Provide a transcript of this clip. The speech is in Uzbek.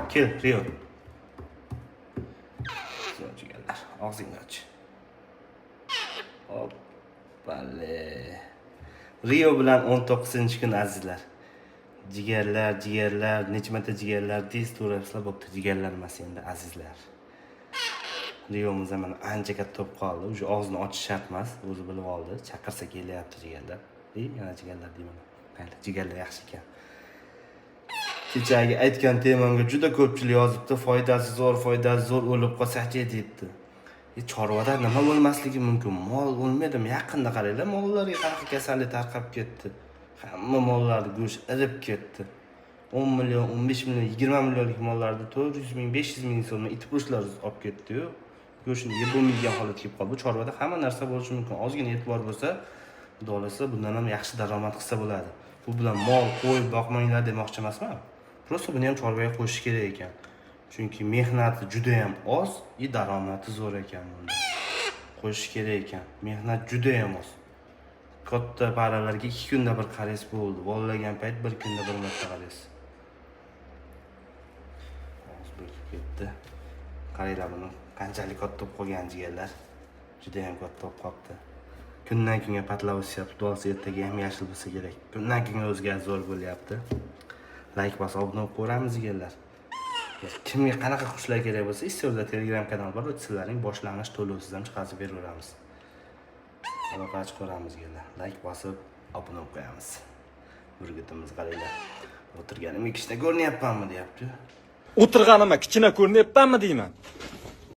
kel, Rio. Jigarlar, og'zingni och. Hoppale. Rio bilan 19-kun azizlar. Jigarlar, necha marta jigarlar tez to'rasizlar bo'pti, jigarlar emas endi azizlar. Rio'miz ham ancha katta bo'lib qoldi. O'sha og'zini ochish shart emas, o'zi bilib oldi. Chaqirsa kelyapti jigarlar. Yana jigarlar deyman. Mayli, jigarlar yaxshi ekan. Kechagi aytgan temamga juda ko'pchilik yozibdi, foydasi zo'r o'lib qolsa-chi debdi. Chorvada nima bo'lmasligi mumkin? Mol o'lmaydimi? Yaqinda qaranglar, mollarga qanaqa kasallik tarqab ketdi. Hamma mollarning go'sht irib ketdi. 10 million, 15 million, 20 millionlik mollarni 400 ming, 500 ming so'mga itib qo'shlar olib ketdi-yu. Go'shtni yeb bo'lmaydigan holatga kelib qoldi. Bu chorvada hamma narsa bo'lishi mumkin. Ozgina e'tibor bo'lsa, xudo xolasa bundan ham yaxshi daromad qilsa bo'ladi. Bu bilan mol, qo'y boqmanglar demoqchi emasman. Prosta buni ham chorvaga qo'shish kerak ekan. Chunki mehnati juda ham oz, daromadi zo'r ekan bunda. Qo'shish kerak ekan. Mehnat juda ham oz. Katta paralarga 2 kunda bir qaraysiz bo'ldi. Bolalargan payt 1 kunda bir marta qaraysiz. Hozir bo'lib ketdi. Qaranglar buni qanchalik katta bo'lib qolgan jigarlar. Juda ham katta bo'lib qopti. Kundan kunga patlab o'syapti. Bo'lsa ertaga ham yashil bo'lsa kerak. Kundan kunga o'zgarish zo'r bo'lyapti. Like bosib obuna bo'lib ko'ramiz jigarlar. Kimga qanaqa qushlar kerak bo'lsa, istorda Telegram kanal bor, sizlarning boshlang'ich to'lovsiz ham chiqarib beraveramiz. Aloqa chiqaramiz jigarlar. Like bosib obuna bo'lib qo'yamiz. Burgutimiz qaranglar. O'tirganim kichkina ko'rinyapmanmi deyapti. O'tirganimga kichkina ko'rinyapmanmi deyman.